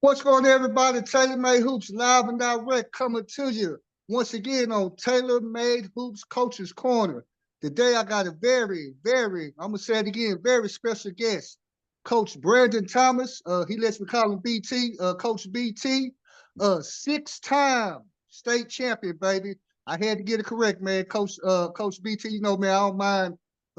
What's going on, everybody? TaylorMade Hoops live and direct coming to you once again on TaylorMade Hoops Coach's Corner. Today I got a I'm going to say it again, very special guest, Coach Brandon Thomas. He lets me call him BT, Coach BT, six-time state champion, baby. I had to get it correct, man. Coach BT, you know, man, I don't mind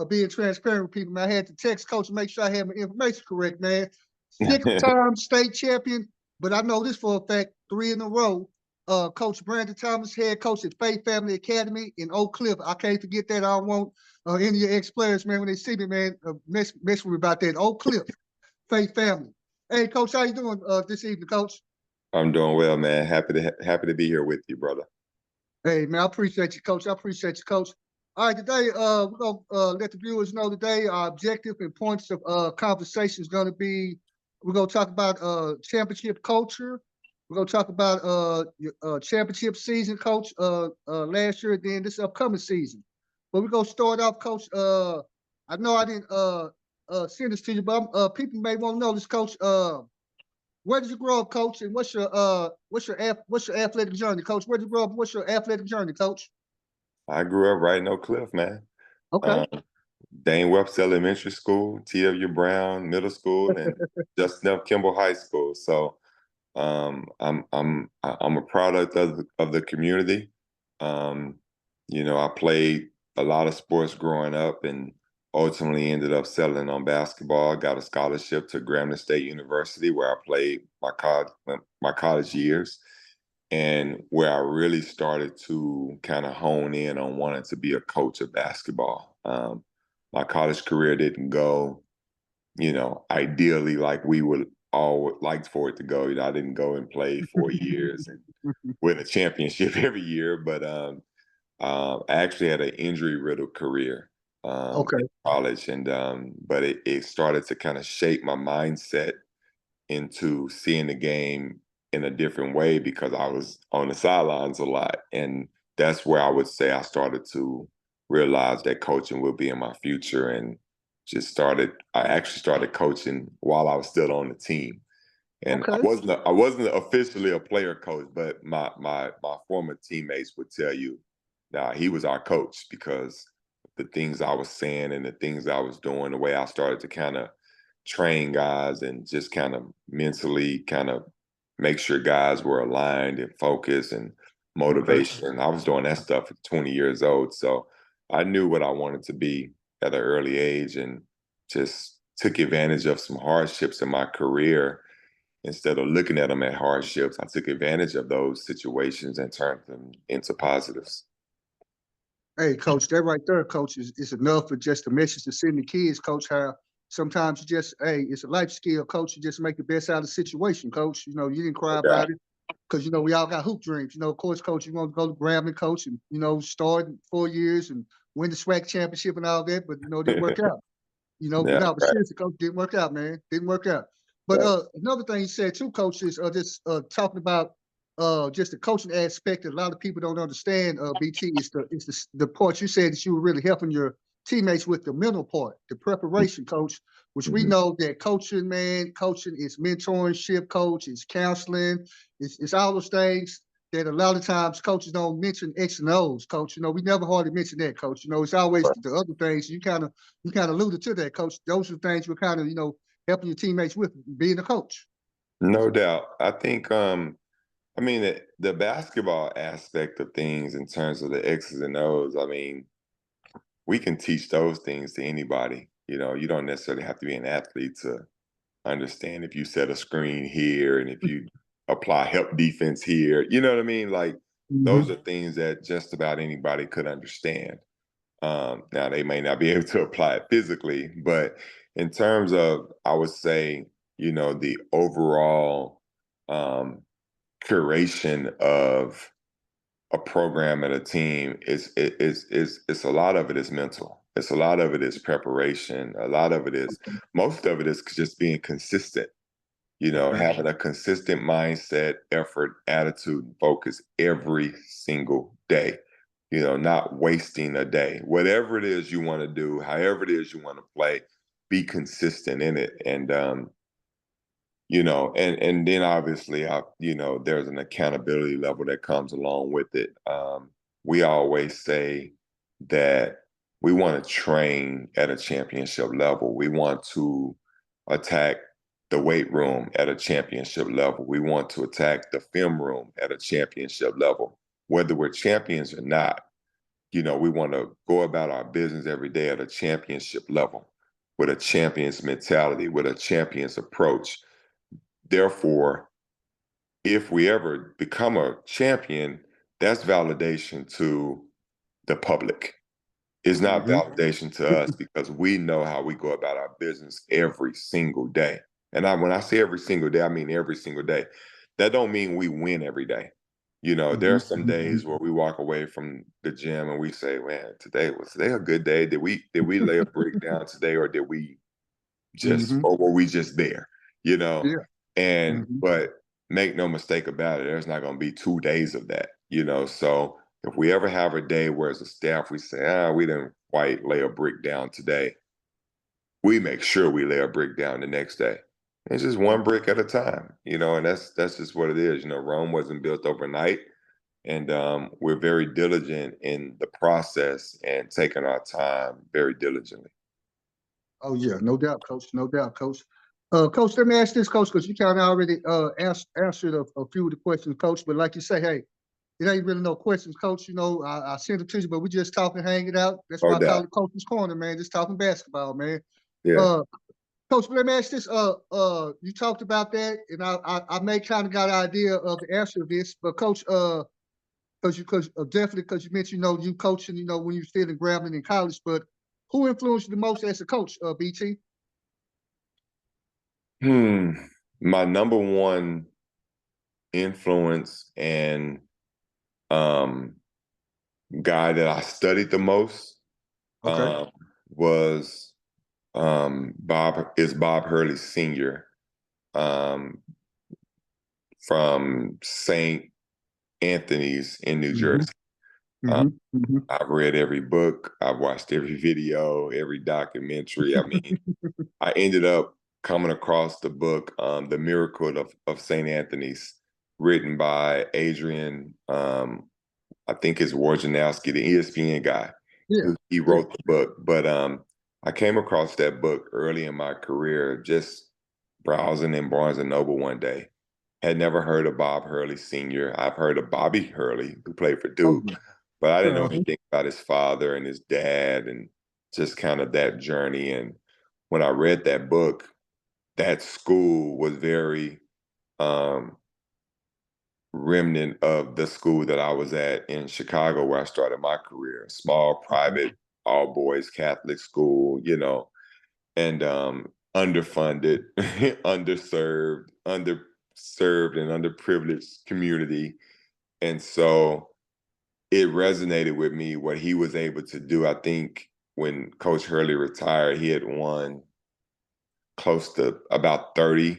being transparent with people, man. I had to text Coach to make sure I had my information correct, man. Six-time state champion. But I know this for a fact, 3 in a row. Coach Brandon Thomas, head coach at Faith Family Academy in Oak Cliff. I can't forget that. I don't want any of your ex-players, man, when they see me, man, mess with me about that. Oak Cliff, Faith Family. Hey, Coach, how you doing this evening, Coach? I'm doing well, man. Happy to be here with you, brother. Hey, man, I appreciate you, Coach. I appreciate you, Coach. All right, today we're going to let the viewers know today our objective and points of conversation is going to be, we're going to talk about championship culture. We're going to talk about your championship season, Coach, last year, and then this upcoming season. But we're going to start off, Coach. I know I didn't send this to you, but people may want to know this, Coach. Where did you grow up, Coach, and what's your athletic journey, Coach? Where did you grow up? What's your athletic journey, Coach? I grew up right in Oak Cliff, man. Okay. Dane Webster Elementary School, T.W. Brown Middle School, and Justin F. Kimball High School. So I'm a product of the community. I played a lot of sports growing up, and ultimately ended up settling on basketball. Got a scholarship to Grambling State University, where I played my college years, and where I really started to kind of hone in on wanting to be a coach of basketball. My college career didn't go, ideally like we would all like for it to go. I didn't go and play 4 years and win a championship every year, but I actually had an injury-riddled career in college, and but it started to kind of shape my mindset into seeing the game in a different way because I was on the sidelines a lot. And that's where I would say I started to realize that coaching will be in my future, and I actually started coaching while I was still on the team. And I wasn't officially a player coach, but my former teammates would tell you that he was our coach because the things I was saying and the things I was doing, the way I started to kind of train guys and just kind of mentally kind of make sure guys were aligned and focused and motivation. I was doing that stuff at 20 years old. So I knew what I wanted to be at an early age, and just took advantage of some hardships in my career. Instead of looking at them as hardships, I took advantage of those situations and turned them into positives. Hey, Coach, that right there, Coach, is enough for just a message to send the kids, Coach, how sometimes it's a life skill, Coach. You just make the best out of the situation, Coach. You didn't cry about it because, we all got hoop dreams. Of course, Coach, you want to go to Grambling, Coach, and, start in 4 years and win the SWAC championship and all that, but, it didn't work out. But no, but seriously, Coach, didn't work out, man. Didn't work out. But another thing you said too, Coach, is just talking about just the coaching aspect that a lot of people don't understand. BT is the part you said that you were really helping your teammates with the mental part, the preparation, Coach. Which we know that coaching is mentorship, Coach, it's counseling, it's all those things that a lot of times coaches don't mention X and O's, Coach. We never hardly mention that, Coach. It's always the other things. You kind of alluded to that, Coach. Those are the things we're kind of helping your teammates with being a coach. No doubt. I think the basketball aspect of things in terms of the X's and O's, we can teach those things to anybody. You don't necessarily have to be an athlete to understand if you set a screen here and if you apply help defense here. You know what I mean? Like, those are things that just about anybody could understand. Now, they may not be able to apply it physically, but in terms of, I would say, the overall curation of a program and a team, it's a lot of it is mental. It's a lot of it is preparation. Most of it is just being consistent, having a consistent mindset, effort, attitude, and focus every single day, not wasting a day. Whatever it is you want to do, however it is you want to play, be consistent in it. And And then obviously, there's an accountability level that comes along with it. We always say that we want to train at a championship level. We want to attack the weight room at a championship level. We want to attack the film room at a championship level. Whether we're champions or not, we want to go about our business every day at a championship level with a champion's mentality, with a champion's approach. Therefore, if we ever become a champion, that's validation to the public. It's not Mm-hmm. validation to us because we know how we go about our business every single day. And when I say every single day, I mean every single day. That don't mean we win every day. There Mm-hmm. are some days where we walk away from the gym and we say, "Man, was today a good day? Did we lay a brick down today, or did we Mm-hmm. or were we just there?" You know, Yeah. and Mm-hmm. but make no mistake about it, there's not going to be 2 days of that. So if we ever have a day where as a staff we say, we didn't quite lay a brick down today, we make sure we lay a brick down the next day. It's just one brick at a time, and that's just what it is. Rome wasn't built overnight, and we're very diligent in the process and taking our time very diligently. Oh yeah, no doubt, coach. No doubt, coach. Coach, let me ask this, coach, because you kind of already answered a few of the questions, coach. But like you say, hey, it ain't really no questions, coach. I sent it to you, but we just talking, hanging out. That's No why I call doubt. it Coach's Corner, man. Just talking basketball, man. Yeah. Uh, Coach, let me ask this. You talked about that, and I may kind of got an idea of the answer to this, but coach, because definitely because you mentioned, you coaching, when you were still in Grambling in college, but who influenced you the most as a coach, BT? My number one influence and um, guy that I studied the most Okay. um, was Bob Hurley Sr. um, from St. Anthony's in New Mm-hmm. Jersey. Um, Mm-hmm. Mm-hmm. I've read every book, I've watched every video, every documentary. I mean, I ended up coming across the book, The Miracle of St. Anthony's, written by Adrian, I think it's Wojnarowski, the ESPN guy. Yeah. He Yeah. wrote the book. But I came across that book early in my career, just browsing in Barnes and Noble one day. Had never heard of Bob Hurley Sr. I've heard of Bobby Hurley, who played for Oh Duke, yeah. but I didn't know Uh-huh. anything about his father and his dad and just kind of that journey. And when I read that book, that school was very um, remnant of the school that I was at in Chicago, where I started my career. Small, private, all boys Catholic school, and underfunded, underserved, and underprivileged community. And so it resonated with me what he was able to do. I think when Coach Hurley retired, he had won close to about 30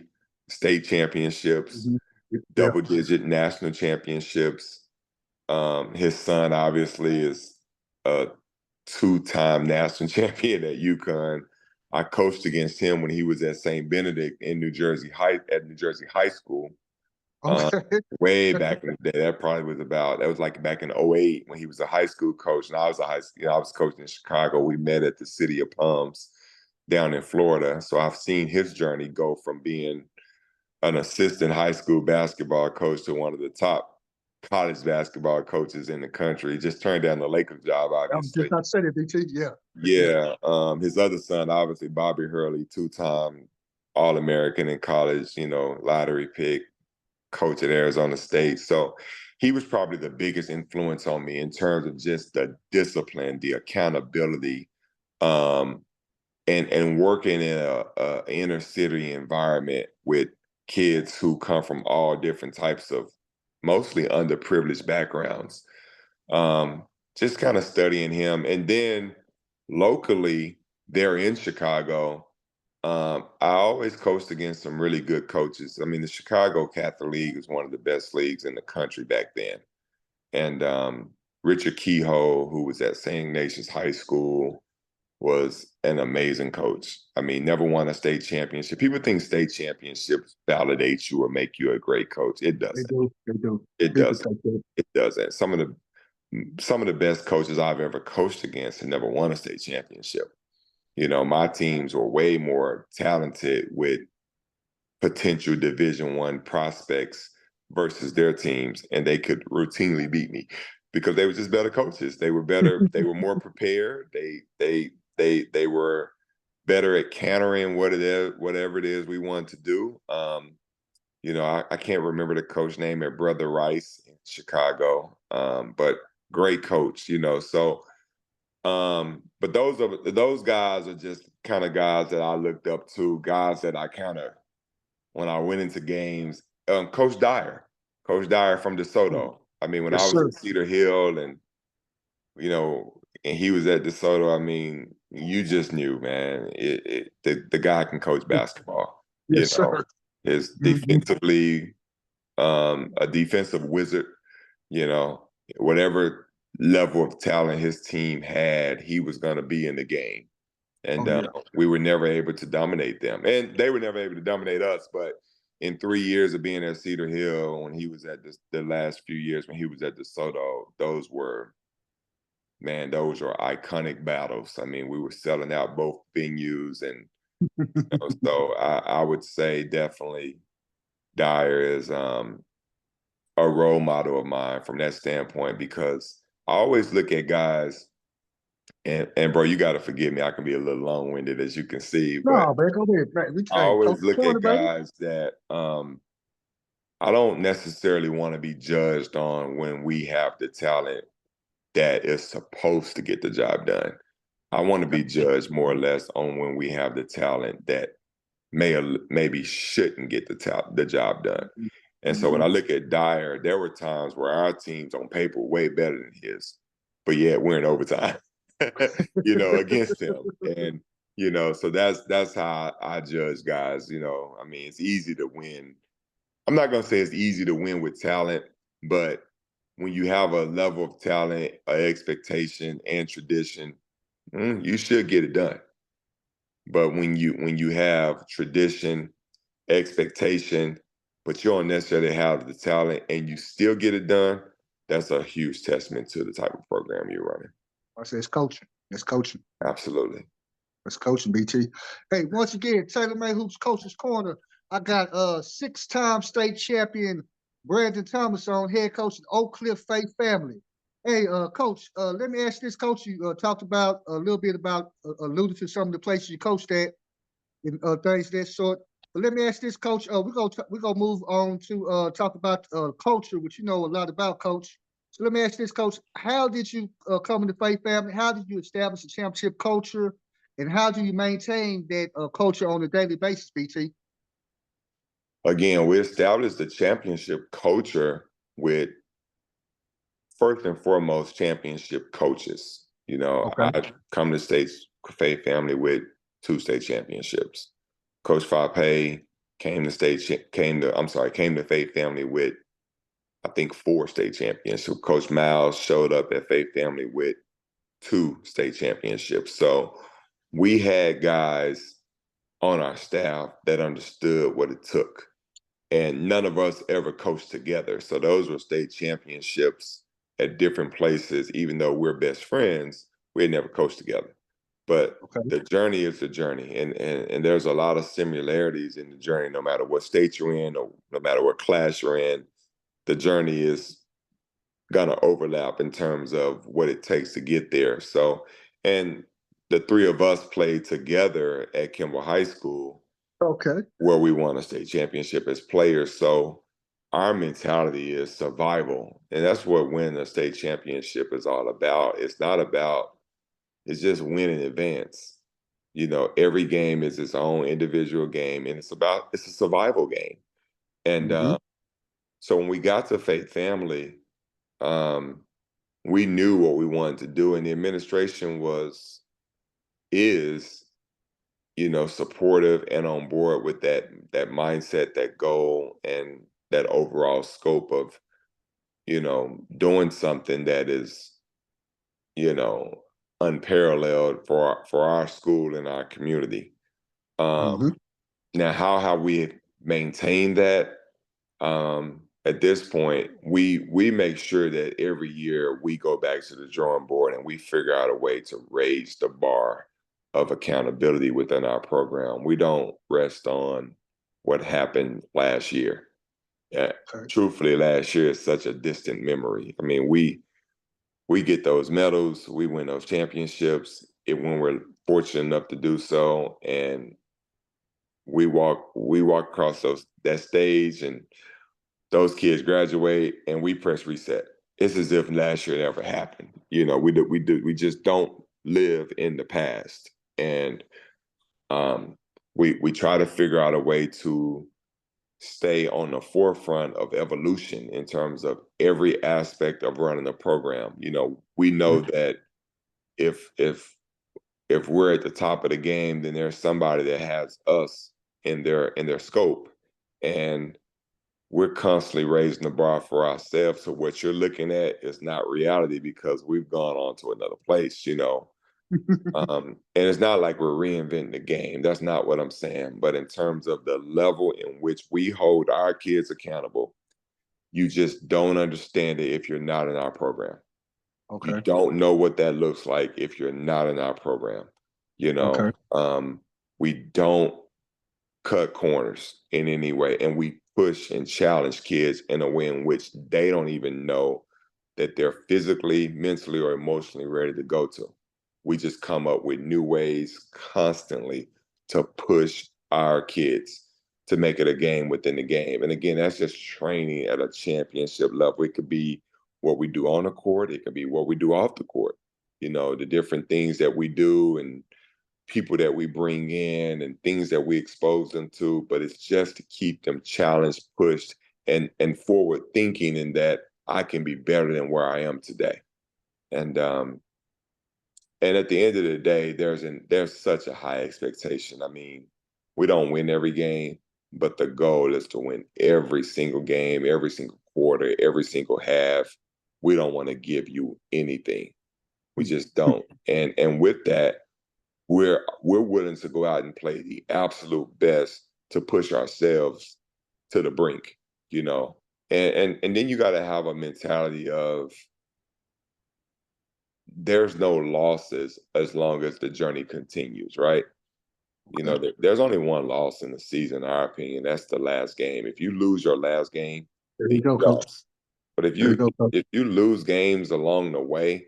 state championships, Mm-hmm. Yeah. double-digit national championships. His son obviously is a two-time national champion at UConn. I coached against him when he was at St. Benedict in New Jersey High School. Uh, Okay. way back in the day. That was like back in '08 when he was a high school coach and I was I was coaching in Chicago. We met at the City of Palms down in Florida. So I've seen his journey go from being an assistant high school basketball coach to one of the top college basketball coaches in the country. He just turned down the Lakers job, I was just obviously. about to say that, BT. Yeah. Yeah. Yeah. His other son, obviously, Bobby Hurley, two-time All-American in college, lottery pick, coach at Arizona State. So he was probably the biggest influence on me in terms of just the discipline, the accountability, um, and working in a inner city environment with kids who come from all different types of mostly underprivileged backgrounds. Um, just kind of studying him. And then locally, there in Chicago, I always coached against some really good coaches. I mean, the Chicago Catholic League is one of the best leagues in the country back then. And Richard Kehoe, who was at St. Ignatius High School, was an amazing coach. I mean, never won a state championship. People think state championships validate you or make you a great coach. It They doesn't. do. They do. It People doesn't. take that. It doesn't. Some of the best coaches I've ever coached against have never won a state championship. You know, my teams were way more talented with potential Division I prospects versus their teams, and they could routinely beat me because they were just better coaches. They were better. They were more prepared. They were better at countering whatever it is we wanted to do. You know, I can't remember the coach name at Brother Rice in Chicago, but great coach. You know, so but those guys are just kind of guys that I looked up to, guys that I kind of when I went into games. Coach Dyer from DeSoto. I mean, when I Yes, was sir. at Cedar Hill and you know, and he was at DeSoto, I mean, you just knew, man, the guy can coach basketball. You Yes, know, sir. is Mhm. defensively a defensive wizard. You know, whatever level of talent his team had, he was going to be in the game. And Oh yeah. we were never able to dominate them. And they were never able to dominate us. But in 3 years of being at Cedar Hill, when he was at the last few years when he was at DeSoto, those were iconic battles. I mean, we were selling out both venues, and so I would say definitely Dyer is a role model of mine from that standpoint because I always look at guys, and bro, you got to forgive me. I can be a little long winded, as you can see, but No, man, go ahead, man. I Hey, coach always the look corner, at baby. guys that I don't necessarily want to be judged on when we have the talent that is supposed to get the job done. I want to Okay. be judged more or less on when we have the talent that may or maybe shouldn't get the job done. And so when Mm-hmm. I look at Dyer, there were times where our teams on paper were way better than his, but yet we're in overtime, you know, against him. And you know, so that's how I judge guys. You know, I mean, it's easy to win. I'm not gonna say it's easy to win with talent, but when you have a level of talent, expectation, and tradition, you should get it done. But when you have tradition, expectation, but you don't necessarily have the talent and you still get it done, that's a huge testament to the type of program you're running. I said it's coaching. It's coaching. Absolutely. It's coaching, BT. Hey, once again, TaylorMade Hoops Coach's Corner. I got six-time state champion Brandon Thomas on, head coach of Oak Cliff Faith Family. Hey, coach, let me ask this, coach. You talked about a little bit about alluded to some of the places you coached at and things of that sort. But let me ask this, coach. We're gonna move on to talk about culture, which you know a lot about, coach. So let me ask this, coach. How did you come into Faith Family? How did you establish a championship culture? And how do you maintain that culture on a daily basis, BT? Again, we established the championship culture with first and foremost championship coaches. You know, Okay. I come to state's Faith Family with 2 state championships. Coach Fape came to Faith Family with I think 4 state championships. Coach Miles showed up at Faith Family with 2 state championships. So we had guys on our staff that understood what it took. And none of us ever coached together. So those were state championships at different places, even though we're best friends, we had never coached together. But Okay. the journey is the journey. And there's a lot of similarities in the journey, no matter what state you're in or no matter what class you're in, the journey is gonna overlap in terms of what it takes to get there. So, and the 3 of us played together at Kimball High School, Okay. where we won a state championship as players. So, our mentality is survival, and that's what winning a state championship is all about. It's not about it's just win in advance. You know, every game is its own individual game, and it's a survival game. And Mm-hmm. so when we got to Faith Family, um, we knew what we wanted to do, and the administration is supportive and on board with that mindset, that goal, and that overall scope of doing something that is you know unparalleled for our school and our community. Hmm. Now, how have we maintained that? At this point, we make sure that every year we go back to the drawing board and we figure out a way to raise the bar of accountability within our program. We don't rest on what happened last year. Uh, Okay. Truthfully, last year is such a distant memory. I mean, we get those medals, we win those championships when we're fortunate enough to do so, and we walk across that stage, and those kids graduate and we press reset. It's as if last year never happened. We just don't live in the past. And we try to figure out a way to stay on the forefront of evolution in terms of every aspect of running a program. We know that if we're at the top of the game, then there's somebody that has us in their scope. And we're constantly raising the bar for ourselves. So what you're looking at is not reality because we've gone on to another place. And it's not like we're reinventing the game. That's not what I'm saying. But in terms of the level in which we hold our kids accountable, you just don't understand it if you're not in our program. You Okay. don't know what that looks like if you're not in our program. You Okay. know, we don't cut corners in any way, and we push and challenge kids in a way in which they don't even know that they're physically, mentally, or emotionally ready to go to. We just come up with new ways constantly to push our kids to make it a game within the game. And again, that's just training at a championship level. It could be what we do on the court, it could be what we do off the court. The different things that we do and people that we bring in and things that we expose them to, but it's just to keep them challenged, pushed, and forward thinking in that I can be better than where I am today. And at the end of the day, there's such a high expectation. I mean, we don't win every game, but the goal is to win every single game, every single quarter, every single half. We don't want to give you anything. We just don't. And with that, we're willing to go out and play the absolute best to push ourselves to the brink, you know. And then you got to have a mentality of there's no losses as long as the journey continues, right? Okay. There's only one loss in the season, in our opinion. That's the last game. If you lose your last game, There then you go, you coach. lost. But if There you you go, coach. if you lose games along the way,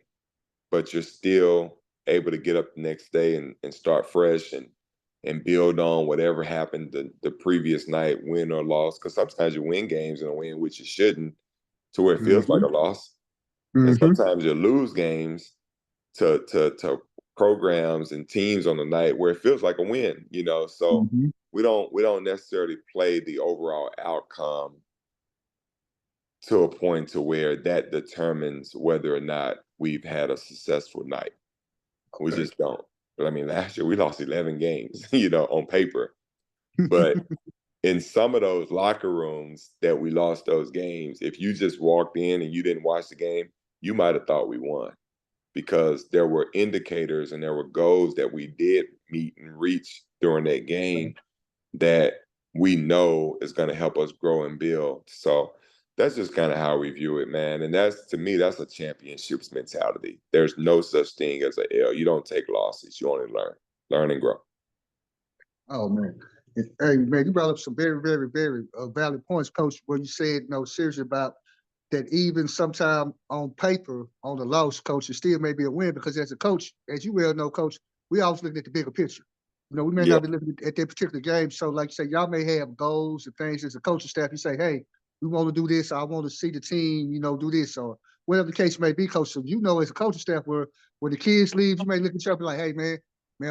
but you're still able to get up the next day and start fresh and build on whatever happened the previous night, win or loss. Because sometimes you win games in a way in which you shouldn't, to where it feels like Hmm. a loss, and Hmm. sometimes you lose games to programs and teams on the night where it feels like a win. So Hmm. we don't necessarily play the overall outcome to a point to where that determines whether or not we've had a successful night. We Okay. just don't. But I mean, last year we lost 11 games, on paper. But in some of those locker rooms that we lost those games, if you just walked in and you didn't watch the game, you might have thought we won because there were indicators and there were goals that we did meet and reach during that game that we know is going to help us grow and build. So that's just kind of how we view it, man. And that's, to me, that's a championships mentality. There's no such thing as a L. You don't take losses. You only learn and grow. Oh man. Hey man, you brought up some very, very, very valid points, coach, where you said, seriously about that even sometime on paper, on the loss, coach, it still may be a win because as a coach, as you well know, coach, we always looking at the bigger picture. We may Yeah, not be looking at that particular game. So, like you say, y'all may have goals and things as a coaching staff. You say, hey, we want to do this. I want to see the team, do this, or whatever the case may be, coach. So, as a coaching staff, where when the kids leave, you may look at each other like, hey, man,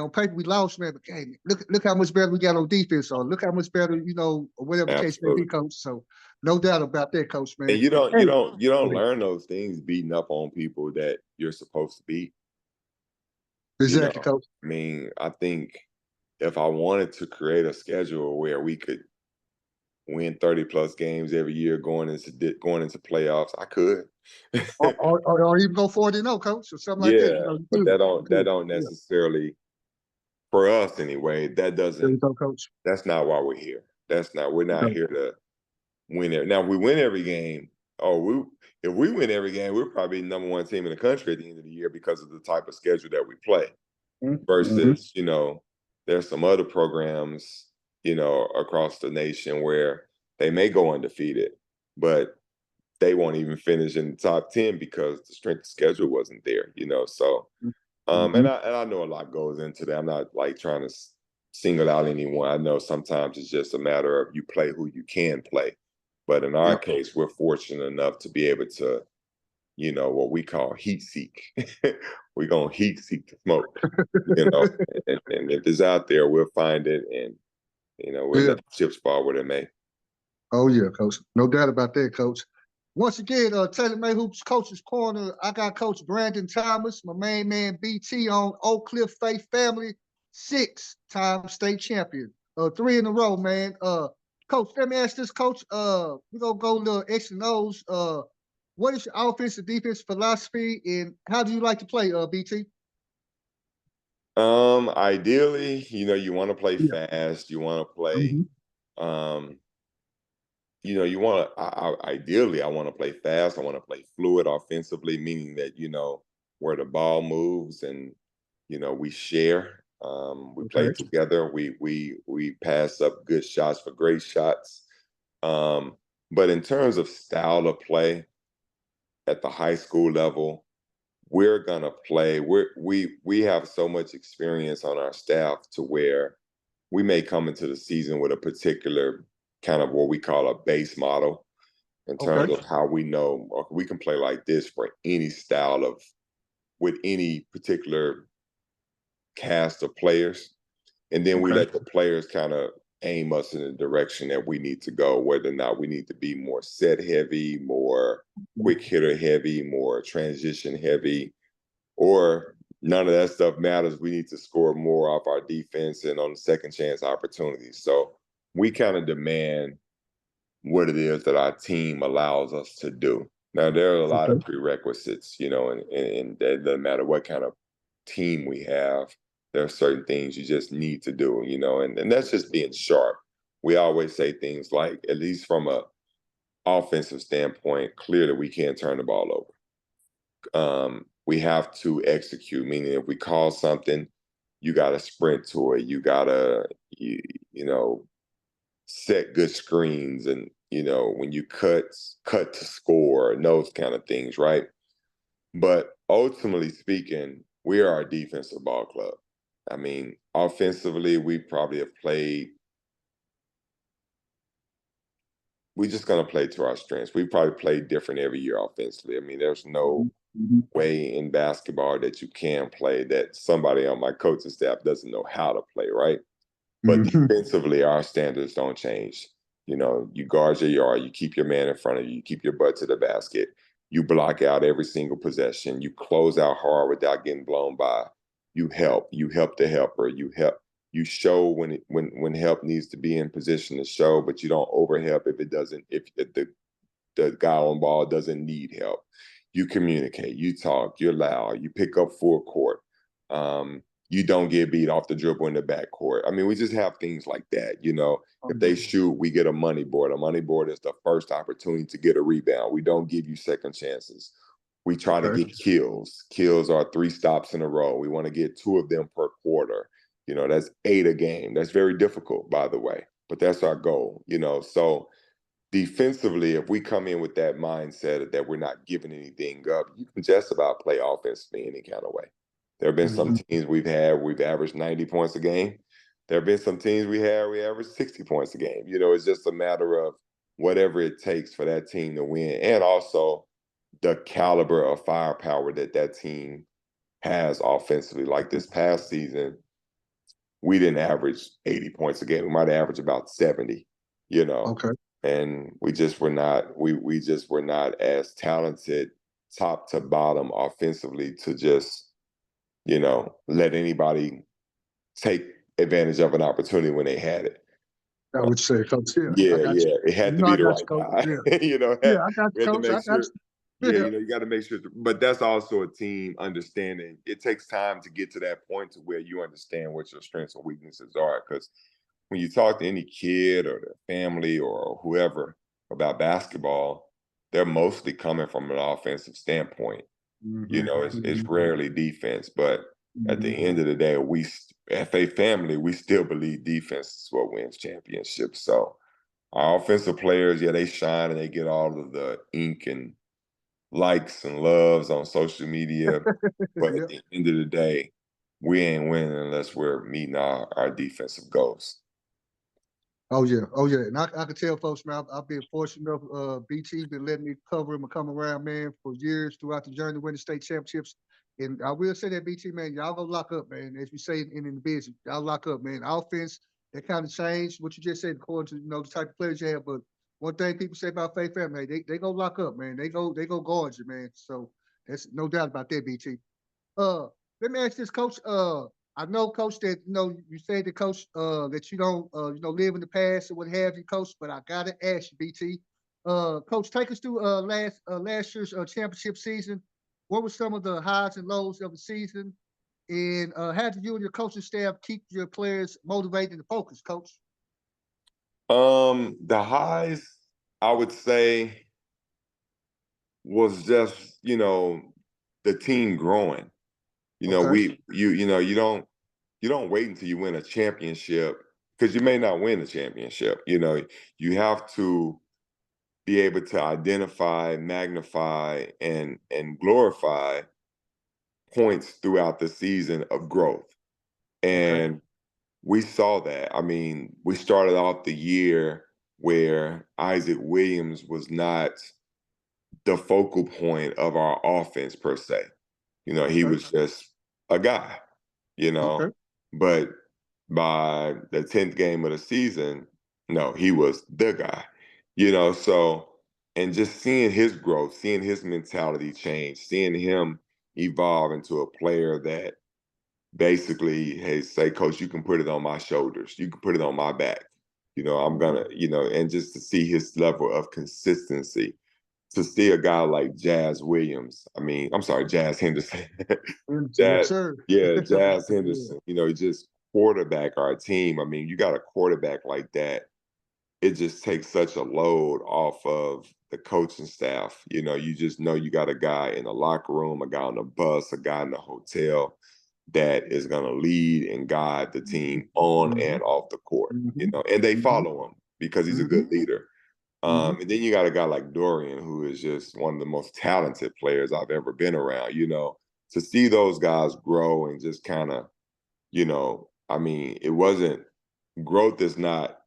on paper we lost, man, but hey, look how much better we got on defense, or look how much better, or whatever the case may be, absolutely. coach. So, no doubt about that, coach, And man. you don't you Hey, don't you go don't ahead. learn those things beating up on people that you're supposed to beat. You Exactly, know, coach. I mean, I think if I wanted to create a schedule where we could win 30 plus games every year going into playoffs, I could. Or even go 40-0, coach, or something like that. You Yeah, know, but you that could. don't Yeah. necessarily, for us anyway, There you go, coach. that's not why we're here. We're not Okay. here to win it. Now, if we win every game, if we win every game, we're probably the number one team in the country at the end of the year because of the type of schedule that we play. Mm-hmm. Versus, there's some other programs, across the nation where they may go undefeated, but they won't even finish in the top 10 because the strength of schedule wasn't there. So, Mm-hmm. and I know a lot goes into that. I'm not like trying to single out anyone. I know sometimes it's just a matter of you play who you can play. But in our Yep. case, we're fortunate enough to be able to, what we call heat seek. We're going to heat seek the smoke, you know, and if it's out there, we'll find it, and, we'll Yeah. let the chips fall where they may. Oh yeah, coach. No doubt about that, coach. Once again, TaylorMade Hoops Coach's Corner. I got Coach Brandon Thomas, my main man BT on Oak Cliff Faith Family, 6-time state champion. 3 in a row, man. Coach, let me ask this, Coach. We're gonna go a little X and O's. What is your offense and defense philosophy, and how do you like to play, BT? Ideally, you want to play Yeah. fast. You want to play, Mm-hmm. um, you want to, ideally, I want to play fast. I want to play fluid offensively, meaning that, where the ball moves and, we share, we play Okay. together. We pass up good shots for great shots. Um, but in terms of style of play at the high school level, we're gonna play. We have so much experience on our staff to where we may come into the season with a particular kind of what we call a base model in Okay. terms of how we know, okay, we can play like this for any style of, with any particular cast of players. And then we Okay. let the players kind of aim us in the direction that we need to go, whether or not we need to be more set heavy, more quick hitter heavy, more transition heavy, or none of that stuff matters. We need to score more off our defense and on the second chance opportunities. So we kind of demand what it is that our team allows us to do. Now, there are a lot Okay. of prerequisites, and it doesn't matter what kind of team we have. There are certain things you just need to do, and that's just being sharp. We always say things like, at least from a offensive standpoint, clearly we can't turn the ball over. We have to execute, meaning if we call something, you got to sprint to it. You got to, set good screens, and, when you cut to score, and those kind of things, right? But ultimately speaking, we are a defensive ball club. I mean, offensively, we probably have played, we're just going to play to our strengths. We probably play different every year offensively. I mean, there's no Mm-hmm. way in basketball that you can play that somebody on my coaching staff doesn't know how to play, right? But Mm-hmm. defensively, our standards don't change. You guard your yard, you keep your man in front of you, you keep your butt to the basket, you block out every single possession, you close out hard without getting blown by. You help the helper, you show when help needs to be in position to show, but you don't overhelp if it doesn't, if the guy on ball doesn't need help. You communicate, you talk, you're loud, you pick up full court. You don't get beat off the dribble in the backcourt. I mean, we just have things like that. If they shoot, we get a money board. A money board is the first opportunity to get a rebound. We don't give you second chances. We try to Okay. get kills. Kills are 3 stops in a row. We want to get 2 of them per quarter. That's 8 a game. That's very difficult, by the way, but that's our goal. So defensively, if we come in with that mindset that we're not giving anything up, you can just about play offensively any kind of way. There have been some Mm-hmm. teams we've averaged 90 points a game. There have been some teams we averaged 60 points a game. It's just a matter of whatever it takes for that team to win, and also the caliber of firepower that team has offensively. Like this past season, we didn't average 80 points a game. We might average about 70, you know. Okay. And we just were not as talented top to bottom offensively to just, let anybody take advantage of an opportunity when they had it. I would say, coach. Yeah, I Yeah, got you. yeah. It had to I be the got you, right coach. guy. Yeah. Yeah, I got you, We had to coach. I make got sure you. Yeah, you got to make sure, but that's also a team understanding. It takes time to get to that point to where you understand what your strengths and weaknesses are. Because when you talk to any kid or their family or whoever about basketball, they're mostly coming from an offensive standpoint. Mhm, It's mhm, rarely defense, but at the mhm. end of the day, FA family, we still believe defense is what wins championships. So our offensive players, yeah, they shine and they get all of the ink and likes and loves on social media. But at Yep. the end of the day, we ain't winning unless we're meeting our defensive goals. Oh yeah, oh yeah, and I can tell folks, man, I've been fortunate enough. BT been letting me cover him and come around, man, for years throughout the journey, winning state championships. And I will say that BT, man, y'all go lock up, man. As we say in the business, y'all lock up, man. Offense that kind of changed what you just said according to the type of players you have. But one thing people say about Faith Family, they go lock up, man. They go guard you, man. So that's no doubt about that, BT. Uh, Let me ask this, Coach. I know, Coach, that you said to Coach that you don't live in the past or what have you, Coach. But I gotta ask you, BT. Coach, take us through last year's championship season. What were some of the highs and lows of the season? And how did you and your coaching staff keep your players motivated and focused, Coach? The highs, I would say, was just, the team growing. Okay. You don't wait until you win a championship because you may not win a championship. You have to be able to identify, magnify, and glorify points throughout the season of growth. Okay. And we saw that. I mean, we started off the year where Isaac Williams was not the focal point of our offense per se. He Okay. was just a guy, you Okay. know. But by the 10th game of the season, no, he was the guy, So, and just seeing his growth, seeing his mentality change, seeing him evolve into a player that basically, hey, say, Coach, you can put it on my shoulders, you can put it on my back. I'm Mhm. gonna, and just to see his level of consistency, to see a guy like Jazz Williams, I'm sorry, Jazz Henderson. Yes, Jazz, sir. yeah, Jazz Yeah. Henderson, he just quarterback our team. You got a quarterback like that, it just takes such a load off of the coaching staff. You just know you got a guy in the locker room, a guy on the bus, a guy in the hotel that is going to lead and guide the Mhm. team on Mhm. and off the court, Mhm. and they Mhm. follow him because he's a Mhm. good leader. Mhm. And then you got a guy like Dorian, who is just one of the most talented players I've ever been around. To see those guys grow and just kind of, it wasn't growth is not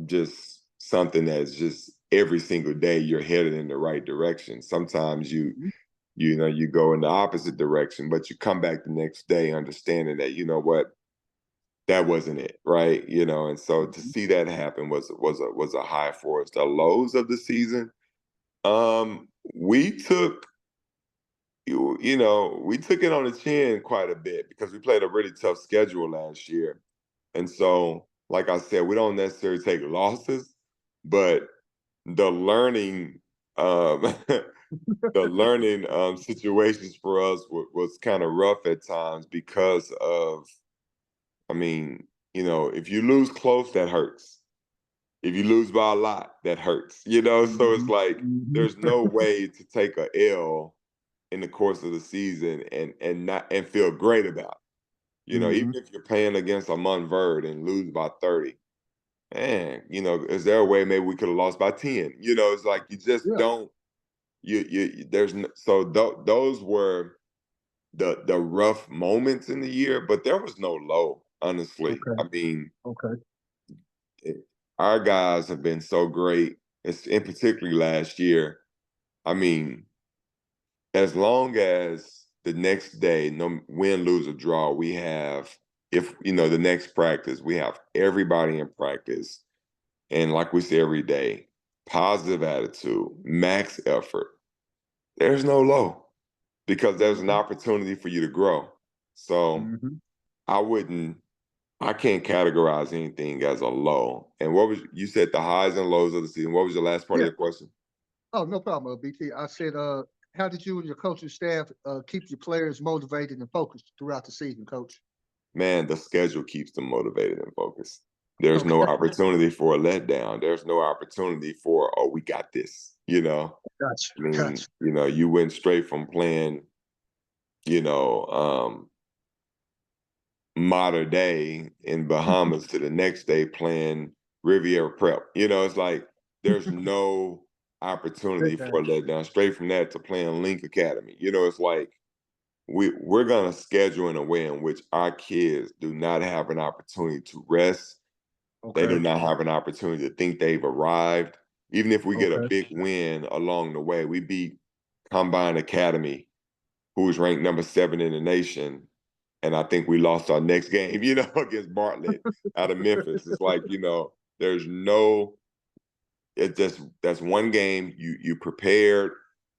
just something that's just every single day you're headed in the right direction. Sometimes Mhm. you go in the opposite direction, but you come back the next day understanding that what, that wasn't it, right? And so to Mhm. see that happen was a high for us. The lows of the season, we took we took it on the chin quite a bit because we played a really tough schedule last year. And so, like I said, we don't necessarily take losses, but the learning um the learning situations for us was kind of rough at times because of, if you lose close, that hurts. If you lose by a lot, that hurts. So it's Mhm. like Mhm. there's no way to take a L in the course of the season and not and feel great about it. Even Mhm. if you're playing against a Montverde and lose by 30, man, is there a way maybe we could have lost by 10? It's like you just Yeah. don't. There's so those were the rough moments in the year, but there was no low. Honestly, Okay. Okay. it, our guys have been so great. It's in particularly last year. I mean, as long as the next day, no win, lose or draw, we have, if the next practice, we have everybody in practice, and like we say every day, positive attitude, max effort. There's no low because there's an Mhm. opportunity for you to grow. So Mhm. I wouldn't, I can't categorize anything as a low. And what was you said the highs and lows of the season? What was the last part of Yeah. your question? Oh, no problem, BT. I said, how did you and your coaching staff keep your players motivated and focused throughout the season, Coach? Man, the schedule keeps them motivated and focused. There's no Okay, opportunity for a letdown. There's no opportunity for, oh, we got this. gotcha, I mean, gotcha. you went straight from playing, you know, modern day in Bahamas to the next day playing Riviera Prep. It's like there's no opportunity for a Letdown. letdown. Straight from that to playing Link Academy. It's like we're gonna schedule in a way in which our kids do not have an opportunity to rest. They do Okay, not have an opportunity to think they've arrived. Even if we get a okay. big win along the way, we beat Combine Academy, who is ranked number 7 in the nation, and I think we lost our next game, against Bartlett out of Memphis. It's like, there's no, it just, that's one game. You prepared,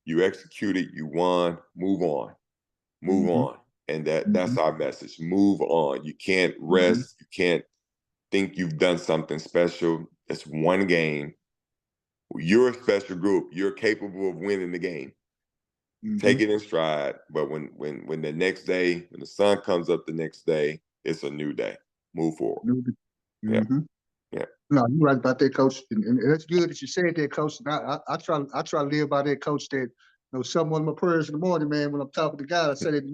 you executed, you won, move hmm on. And that's hmm our message. Move on. You can't hmm rest, you can't think you've done something special. It's one game. You're a special group. You're capable of winning the game. Take hmm it in stride. But when the next day, when the sun comes up the next day, it's a new day. Move forward. Yeah, hmm yeah. No, you're right about that, Coach, and it's good that you said that, Coach. And I try to live by that, Coach. That some one of my prayers in the morning, man, when I'm talking to God, I said it.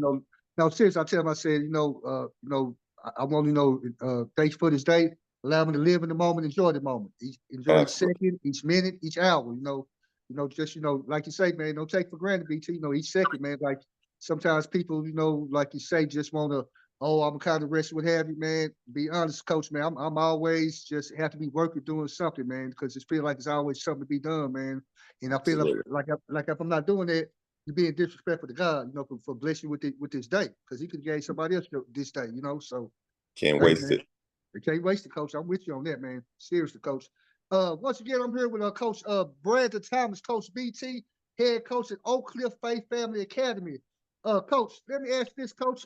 Now seriously, I tell him, I said, I want thanks for this day. Allow me to live in the moment, enjoy the moment, enjoy each Absolutely. second, each minute, each hour. Just like you say, man, don't take for granted, BT. Each second, man. Like sometimes people, like you say, just want to. Oh, I'm kind of rest, what have you, man. Be honest, Coach, man. I'm always just have to be working, doing something, man, because it feel like there's always something to be done, man. And I feel Absolutely. like if I'm not doing that, you're being disrespectful to God, for blessing you with this day, because He could have gave somebody else this day. So, Can't hey, waste man, it. you can't waste it, Coach. I'm with you on that, man. Seriously, Coach. Once again, I'm here with Coach Brandon Thomas, Coach BT, head coach at Oak Cliff Faith Family Academy. Coach, let me ask this, Coach.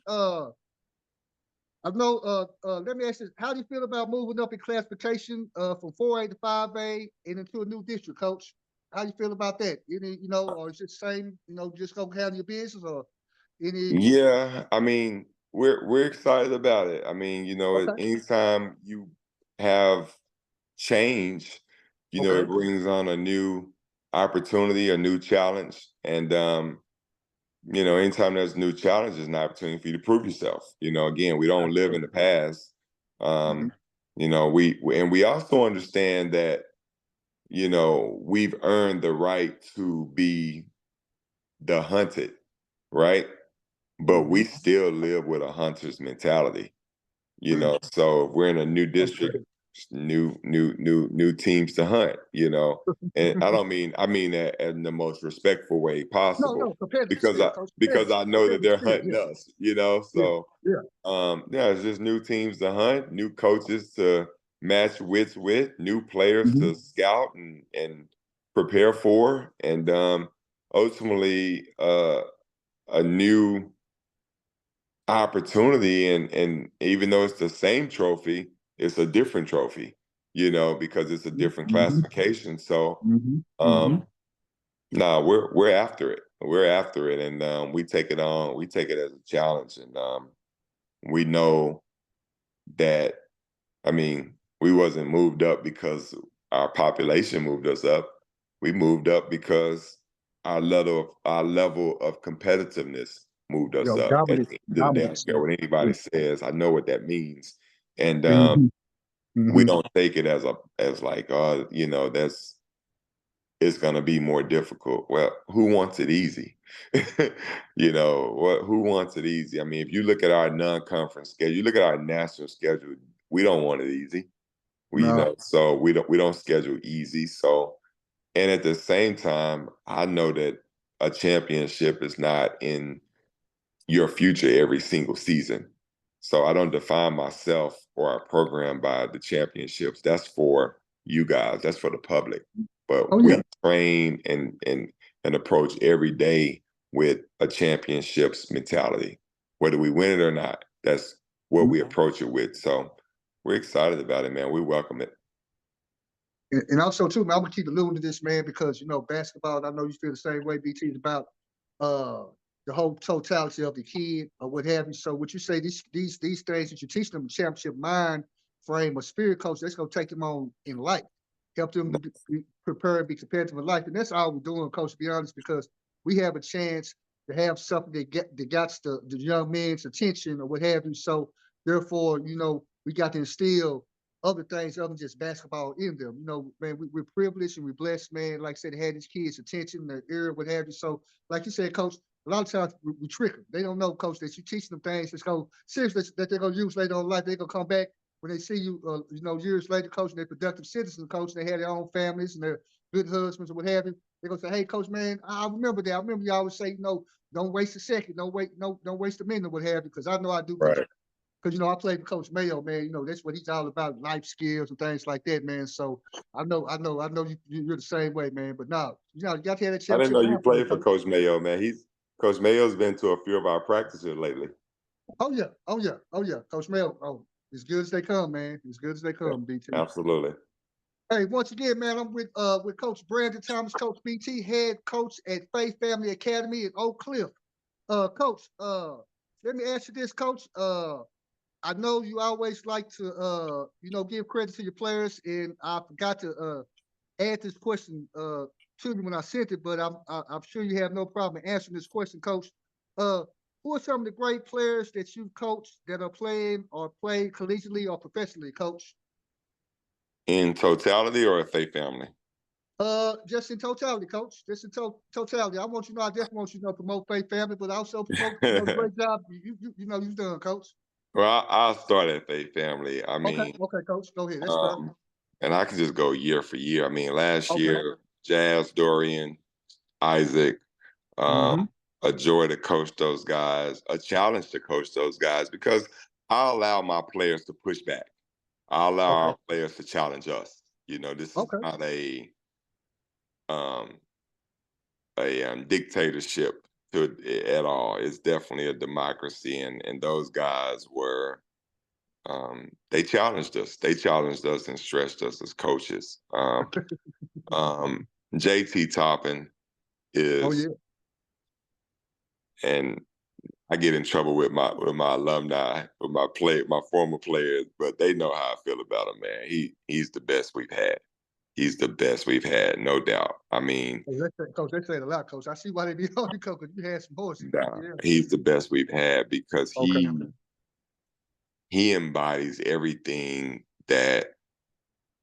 I know. Let me ask you: how do you feel about moving up in classification from 4A to 5A and into a new district, Coach? How do you feel about that? Or is it the same? Just go handle your business, or any? Yeah, I mean, we're excited about it. I mean, Okay, anytime you have change, okay, it brings on a new opportunity, a new challenge. And anytime there's new challenge, there's an opportunity for you to prove yourself. Again, we don't live in the absolutely. past. Mm-hmm. Um, we also understand that, we've earned the right to be the hunted, right? But Mm-hmm. we still live with a hunter's mentality. Mm. So if we're in a new district, Okay. new teams to hunt, and I mean that in the most respectful way No, possible, no, competitive because spirit, I Coach. because I know that Competitive they're spirit. hunting Yeah, us, yeah, so yeah. yeah, it's just new teams to hunt, new coaches to match wits with, new players Mm-hmm. to scout and prepare for, and ultimately a new opportunity, and even though it's the same trophy, it's a different trophy, because it's a different Mm-hmm. classification. So Mm-hmm. Mm-hmm. um no, we're after it. We're after it, and we take it on, we take it as a challenge, and we know that, I mean, we wasn't moved up because our population moved us up. We moved up because our level of competitiveness moved us up. At Dominance, the end of the day, I don't dominance. care Yeah, what anybody yeah. says. I know what that means, and Mm-hmm. we Mm-hmm. don't take it as like, that's, it's going to be more difficult. Well, who wants it easy? What? Who wants it easy? I mean, if you look at our non-conference schedule, you look at our national schedule. We don't want it easy. No. So we don't schedule easy. So, and at the same time, I know that a championship is not in your future every single season. So I don't define myself or our program by the championships. That's for you guys. That's for the public. But Oh yeah. we train and approach every day with a championships mentality. Whether we win it or not, that's what we approach it with. So we're excited about it, man. We welcome it. And also too, man, I'm gonna keep alluding to this, man, because you know basketball. I know you feel the same way. BT is about uh the whole totality of the kid or what have you. So, would you say these things that you teach them, championship mind frame or spirit coach, that's gonna take them on in life, help them be prepared, be competitive in life, and that's all we're doing, coach. To be honest, because we have a chance to have something that got the young man's attention or what have you. So, therefore, you know, we got to instill other things other than just basketball in them. You know, man, we're privileged and we're blessed, man. Like I said, had these kids' attention, their ear, what have you. So, like you said, coach, a lot of times we trick them. They don't know, coach, that you teach them things that's going seriously that they're gonna use later on in life. They're gonna come back when they see you, you know, years later, coach, and they're productive citizens, coach, and they have their own families and they're good husbands or what have you. They're gonna say, hey, coach, man, I remember that. I remember you always say, you know, don't waste a second, don't waste a minute, or what have you, because I know I do, Right. because you know I played with Coach Mayo, man. You know that's what he's all about, life skills and things like that, man. So I know you're the same way, man. But now, you know, you got to have that I didn't championship know you mind frame, played for coach. Coach Mayo, man. Coach Mayo's been to a few of our practices lately. Oh yeah, oh yeah, oh yeah, Coach Mayo. Oh, as good as they come, man. As good as they Yeah, come, BT. absolutely. Hey, once again, man, I'm with Coach Brandon Thomas, Coach BT, head coach at Faith Family Academy in Oak Cliff. Coach, let me ask you this, Coach. I know you always like to, you know, give credit to your players, and I forgot to add this question to me when I sent it, but I'm sure you have no problem answering this question, Coach. Uh, who are some of the great players that you've coached that are playing or played collegiately or professionally, Coach? In totality or a Faith Family? Just in totality, Coach. Just in totality. I want you to know, I definitely want you to know, promote Faith Family, but also promote, you know, the great job you know you've done, Coach. Well, I'll start at Faith Family. I Okay, mean, okay, Coach. Go ahead. That's fair. um, and I can just go year for year. I mean, last Okay. year, Jazz, Dorian, Isaac, Mm-hmm. a joy to coach those guys, a challenge to coach those guys because I allow my players to push back. I allow Okay. our players to challenge us. You know, this is Okay. not um, dictatorship at all. It's definitely a democracy, and those guys were they challenged us. They challenged us and stretched us as coaches. Um, JT Toppin Oh is, yeah. and I get in trouble with my alumni, with my former players, but they know how I feel about him, man. He's the best we've had. He's the best we've had, no doubt. I mean, Coach, they say it a lot, Coach. I see why they be on you, Coach, 'cause you had some horses, Coach. nah, Yeah. he's the best we've had because Okay. he embodies everything that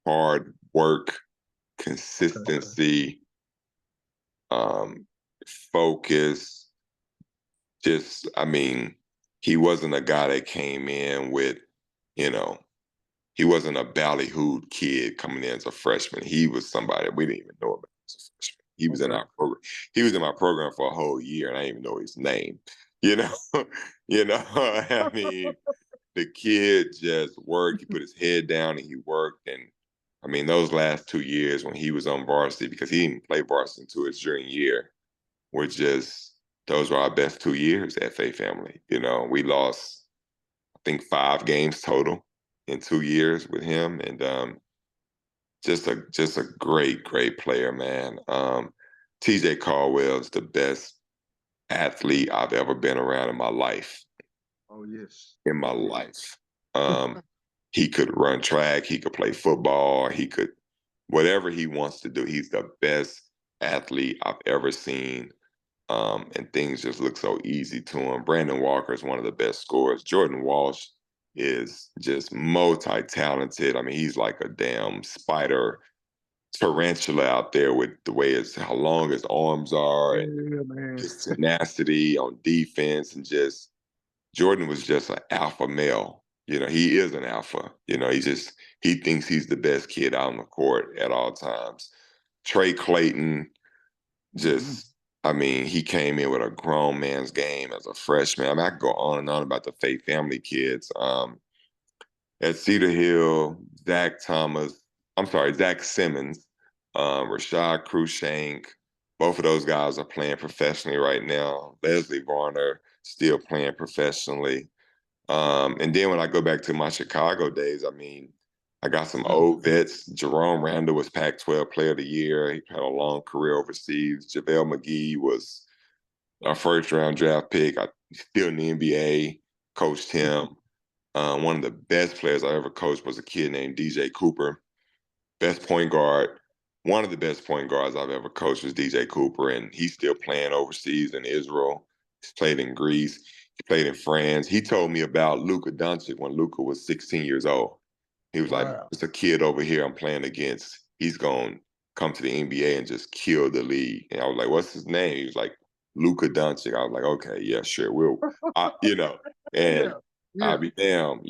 hard work, Okay. consistency, um, focus. Just, I mean, he wasn't a guy that came in with, you know, he wasn't a ballyhooed kid coming in as a freshman. He was somebody we didn't even know about as a freshman. He was in Okay. our program. He was in my program for a whole year, and I didn't even know his name. You know, you know. I mean, the kid just worked. He put his head down and he worked. And I mean, those last 2 years when he was on varsity, because he didn't play varsity until his junior year, were just those were our best 2 years at Faith Family. You know, we lost I think 5 games total in 2 years with him, and just a great player, man. TJ Caldwell's the best athlete I've ever been around in my life. Oh yes. In my Oh yeah. life, he could run track, he could play football, he could whatever he wants to do. He's the best athlete I've ever seen. And things just look so easy to him. Brandon Walker is one of the best scorers. Jordan Walsh is just multi-talented. I mean, he's like a damn spider tarantula out there with the way how long his arms are and Yeah, man. his tenacity on defense and just Jordan was just an alpha male. You know, he is an alpha. You know, he thinks he's the best kid out on the court at all times. Trey Clayton, Mhm. just I mean, he came in with a grown man's game as a freshman. I mean, I could go on and on about the Faith Family kids. At Cedar Hill, Zach Simmons, Rashad Cruikshank, both of those guys are playing professionally right now. Leslie Varner still playing professionally. And then when I go back to my Chicago days, I mean, I got some Mm. old vets. Jerome Randall was Pac-12 Player of the Year. He had a long career overseas. JaVale McGee was a first-round draft pick. I still in the NBA. Coached him. One of the best players I ever coached was a kid named DJ Cooper. Best point guard. One of the best point guards I've ever coached was DJ Cooper, and he's still playing overseas in Israel. He's played in Greece. He played in France. He told me about Luka Doncic when Luka was 16 years old. He was like, Wow. "It's a kid over here I'm playing against. He's going to come to the NBA and just kill the league." And I was like, "What's his name?" He was like, "Luka Doncic." I was like, "Okay, yeah, sure, and Yeah. I'll Yeah. be damned,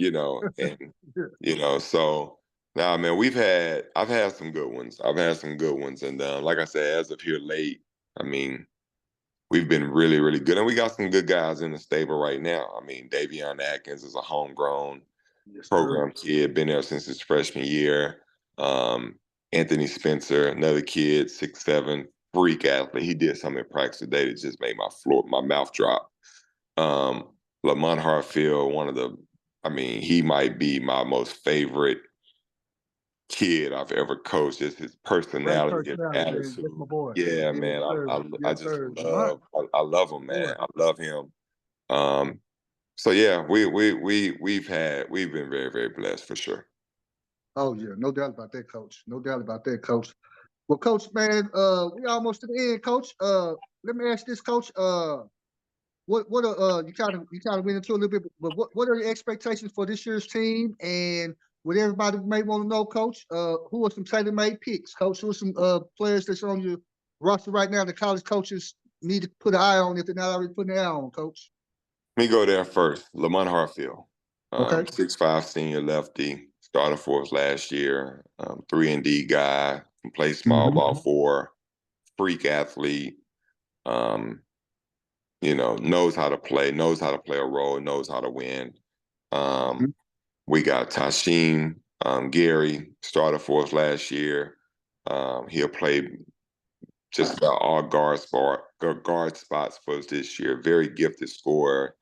so nah, man, I've had some good ones. I've had some good ones. And like I said, as of here late, I mean, we've been really, really good. And we got some good guys in the stable right now. I mean, Davion Atkins is a homegrown Yes, sir. program kid, been there since his freshman year. Anthony Spencer, another kid, 6'7", freak athlete. He did something in practice today that just made my mouth drop. Um, Lamont Hartfield, he might be my most favorite kid I've ever coached. Just his Great personality, his personality, man. That's my attitude. boy. Yeah, Yes, man, sir. I Yes, just sir. Lamont, I love him, boy. man. I love him. So yeah, we've been very, very blessed for sure. Oh yeah, no doubt about that, coach. No doubt about that, coach. Well, coach, man, we almost to the end, coach. Let me ask this, coach. What are you kind of went into a little bit, but what are the expectations for this year's team? And what everybody may want to know, coach, who are some TaylorMade picks, coach? Who are some players that's on your roster right now that college coaches need to put an eye on if they're not already putting an eye on, coach? Let me go there first. Lamont Hartfield, Okay. 6'5" senior lefty, started for us last year. 3-and-D guy, can play small Mm-hmm. ball four, freak athlete. Um, knows how to play, knows how to play a role, knows how to win. Mm-hmm. We got Tashim Gary, started for us last year. He'll play just about all guard spots for us this year. Very gifted scorer,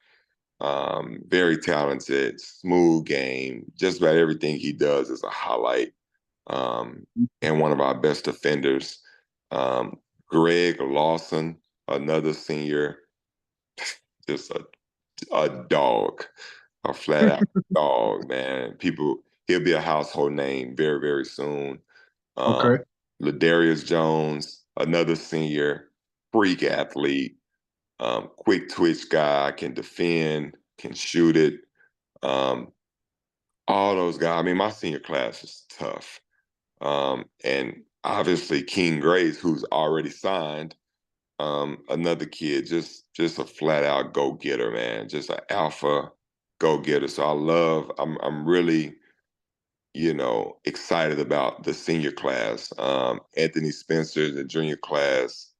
very talented, smooth game. Just about everything he does is a highlight. And one of our best defenders, Greg Lawson, another senior, just a dog, a flat out dog, man. He'll be a household name very, very soon. Okay. Ladarius Jones, another senior, freak athlete, quick twitch guy, can defend, can shoot it. Um, all those guys. I mean, my senior class is tough. And obviously King Grace, who's already signed, another kid, just a flat out go getter, man, just an alpha go getter. So I'm really, excited about the senior class. Anthony Spencer, the junior class,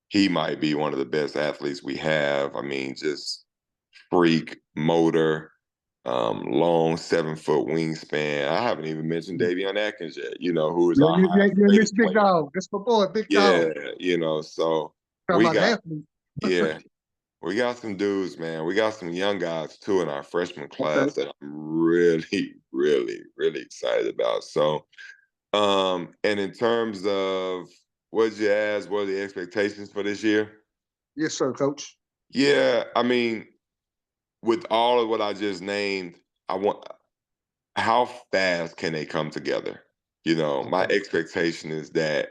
he might be one of the best athletes we have. I mean, just freak motor, long 7-foot wingspan. I haven't even mentioned Davion Atkins yet, who is our highest Yeah, Miss rated Big player. Dog. That's my boy, Big Yeah, Dog. so Talking we about an got, athlete. yeah, we got some dudes, man. We got some young guys too in our freshman Okay. class that I'm really, really, really excited about. So, and in terms of what you asked, what are the expectations for this year? Yes, sir, coach. Yeah, I mean, with all of what I just named, I want how fast can they come together? My Okay. expectation is that,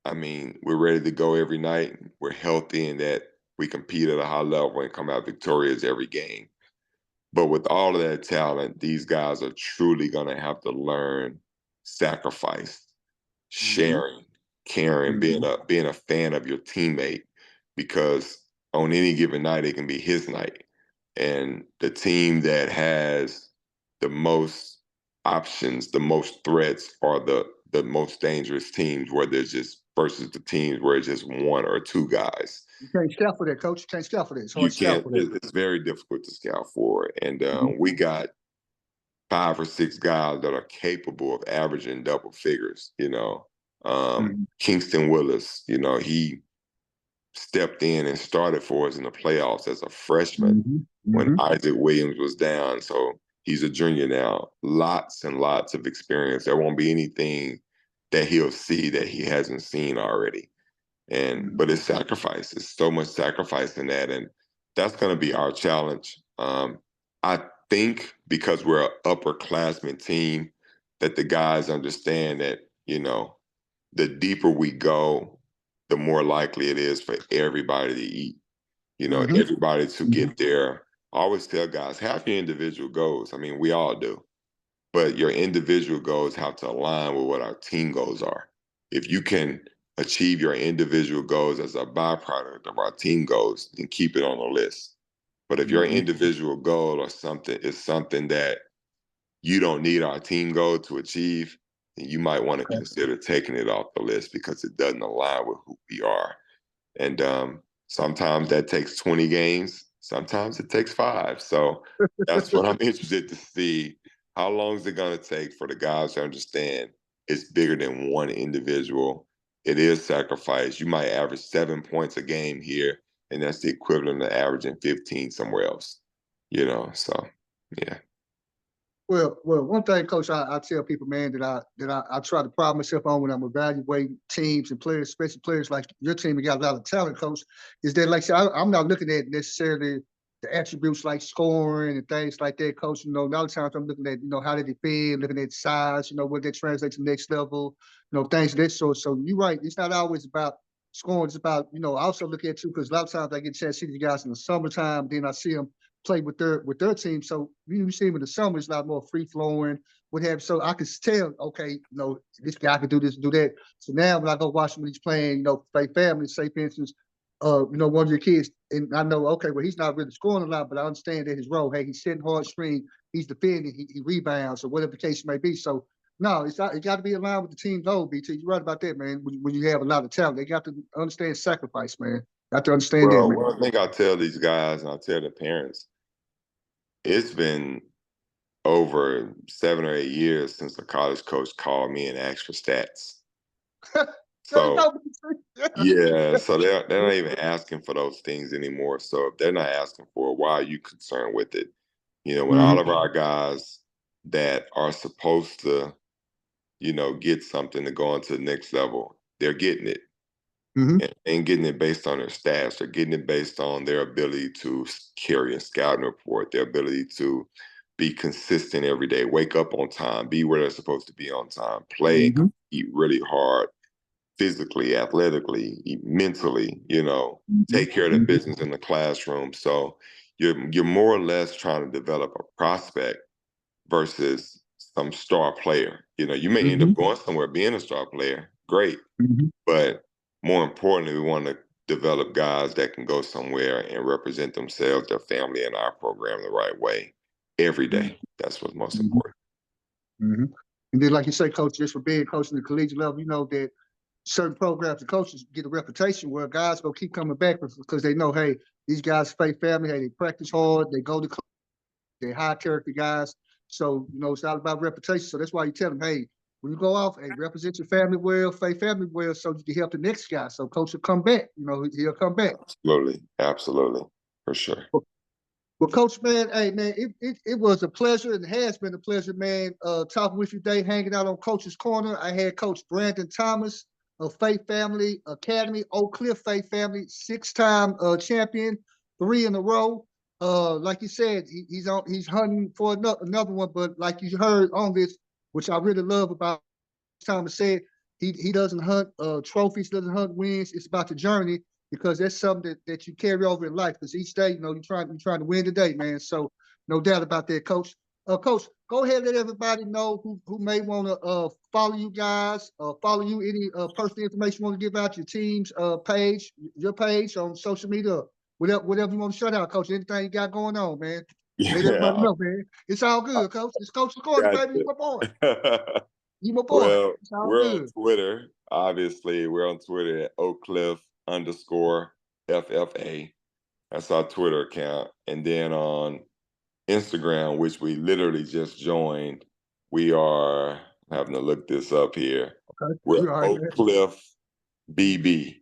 I mean, we're ready to go every night. We're healthy and that we compete at a high level and come out victorious every game. But with all of that talent, these guys are truly going to have to learn sacrifice, Mm-hmm. sharing, caring, Mm-hmm. being a fan of your teammate, because on any given night it can be his night, and the team that has the most options, the most threats, are the most dangerous teams, where there's just versus the teams where it's just one or two guys. You can't scout for that, coach. You can't scout for that. It's hard You to scout can't. for that. It's very difficult to scout for it, and Mhm. we got 5 or 6 guys that are capable of averaging double figures. Mhm. Kingston Willis, he stepped in and started for us in the playoffs as a freshman Mhm. when Mhm. Isaac Williams was down. So He's a junior now, lots and lots of experience. There won't be anything that he'll see that he hasn't seen already. But it's sacrifice. It's so much sacrifice in that, and that's going to be our challenge. I think because we're an upperclassman team, that the guys understand that, the deeper we go, the more likely it is for everybody to eat. Everybody to get there. I always tell guys, have your individual goals. I mean, we all do, but your individual goals have to align with what our team goals are. If you can achieve your individual goals as a byproduct of our team goals, then keep it on the list. But if your individual goal or something is something that you don't need our team goal to achieve, then you might want to consider taking it off the list because it doesn't align with who we are. And sometimes that takes 20 games. Sometimes it takes 5. So that's what I'm interested to see. How long is it going to take for the guys to understand it's bigger than one individual? It is sacrifice. You might average 7 points a game here, and that's the equivalent of averaging 15 somewhere else. So yeah. Well, one thing, Coach, I tell people, man, that I try to pride myself on when I'm evaluating teams and players, especially players like your team that got a lot of talent, Coach, is that, like I said, I'm not looking at necessarily the attributes like scoring and things like that, Coach. A lot of times I'm looking at, how they defend, looking at size, what that translates to next level, things of that sort. So you're right. It's not always about scoring. It's about, I also look at too, because a lot of times I get a chance to see these guys in the summertime, then I see them play with their team. So you see him in the summer, it's a lot more free flowing, what have. So I could tell, okay, this guy could do this, do that. So now when I go watch him when he's playing, play family, say for instance, one of your kids, and I know, okay, well, he's not really scoring a lot, but I understand that his role, hey, he's setting hard screen, he's defending, he rebounds, or whatever the case may be. So no, it got to be aligned with the team goal, BT. You're right about that, man. When you have a lot of talent, they got to understand sacrifice, man. Got to understand that, man. One thing I tell these guys and I tell the parents, it's been over 7 or 8 years since a college coach called me and asked for stats. So yeah, so they're not even asking for those things anymore. So if they're not asking for it, why are you concerned with it? When all of our guys that are supposed to, get something to go on to the next level, they're getting it. And getting it based on their stats. They're getting it based on their ability to carry a scouting report, their ability to be consistent every day, wake up on time, be where they're supposed to be on time, play and compete really hard, physically, athletically, mentally, take care of the business in the classroom. So you're more or less trying to develop a prospect versus some star player. You may end up going somewhere being a star player, great, but more importantly, we want to develop guys that can go somewhere and represent themselves, their family, and our program the right way every day. That's what's most important. And then, like you say, Coach, just for being coach in the collegiate level, that certain programs and coaches get a reputation where guys go keep coming back because they know, hey, these guys faith family, hey, they practice hard, they go to class, they're high character guys. So, it's all about reputation. So that's why you tell them, hey, when you go off, hey, represent your family well, faith family well, so you can help the next guy. So coach will come back. He'll come back. Absolutely, for sure. Well, Coach, man, hey, man, it was a pleasure and has been a pleasure, man, talking with you today, hanging out on Coach's Corner. I had Coach Brandon Thomas of Faith Family Academy, Oak Cliff Faith Family, 6-time champion, 3 in a row. Like you said, he's hunting for another one, but like you heard on this, which I really love about Thomas said, he doesn't hunt trophies, doesn't hunt wins. It's about the journey, because that's something that you carry over in life. Because each day, you're trying to win today, man. So no doubt about that, Coach. Coach, go ahead and let everybody know who may want to follow you guys, follow you, any personal information you want to give out, your team's page, your page on social media, whatever you want to shout out, Coach. Anything you got going on, man. Let everybody know, man. It's all good, Coach. It's Coach's Corner, baby. You my boy. You my boy. Well, it's all we're good. on Twitter. Obviously, we're on Twitter at OakCliff_FFA. That's our Twitter account. And then on Instagram, which we literally just joined, we are having to look this up here. Okay. We're Right, Oak Cliff BB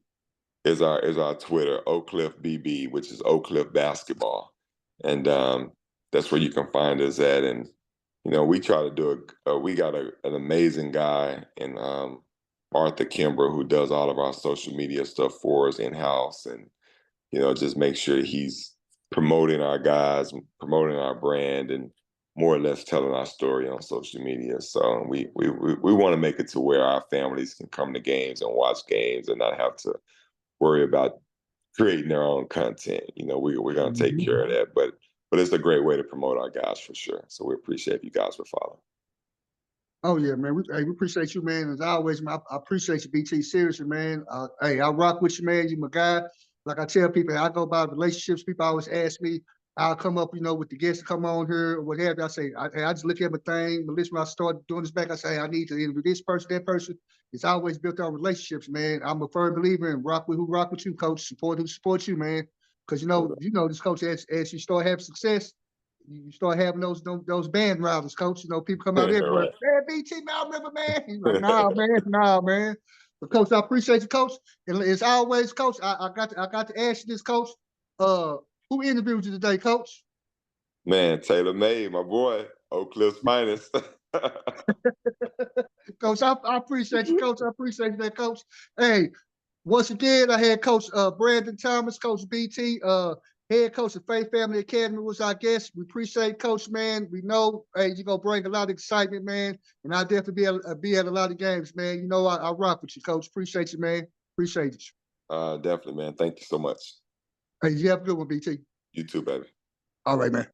is our Twitter, Oak Cliff BB, which is Oak Cliff basketball. And that's where you can find us at. And we try to do we got an amazing guy in Arthur Kimber, who does all of our social media stuff for us in house, and just make sure he's promoting our guys, promoting our brand, and more or less telling our story on social media. So we want to make it to where our families can come to games and watch games and not have to worry about creating their own content. We're gonna take Mhm. care of that, but it's a great way to promote our guys for sure. So we appreciate you guys for following. Oh yeah, man. We appreciate you, man. As always, man. I appreciate you, BT. Seriously, man. Hey, I rock with you, man. You my guy. Like I tell people, I go by relationships. People always ask me. I'll come up, with the guests to come on here or whatever. I say, I just look at my thing. But listen, when I start doing this back, I say, hey, I need to interview this person, that person. It's always built on relationships, man. I'm a firm believer in rock with who rock with you, coach. Support who supports you, man. Because this coach, as you start having success, you start having those band riders, coach. People come out everywhere. Right. Man, BT, man, I remember, man. He's like, nah, man. But coach, I appreciate you, coach. And as always, coach, I got to ask you this, coach. Who interviewed you today, coach? Man, TaylorMade, my boy, Oak Cliff's finest. Coach, I appreciate you, coach. I appreciate that, coach. Hey, once again, I had Coach Brandon Thomas, Coach BT, head coach of Faith Family Academy was our guest. We appreciate Coach, man. We know, hey, you're going to bring a lot of excitement, man. And I'll definitely be at a lot of games, man. I rock with you, Coach. Appreciate you, man. Appreciate you. Definitely, man. Thank you so much. Hey, you have a good one, BT. You too, baby. All right, man.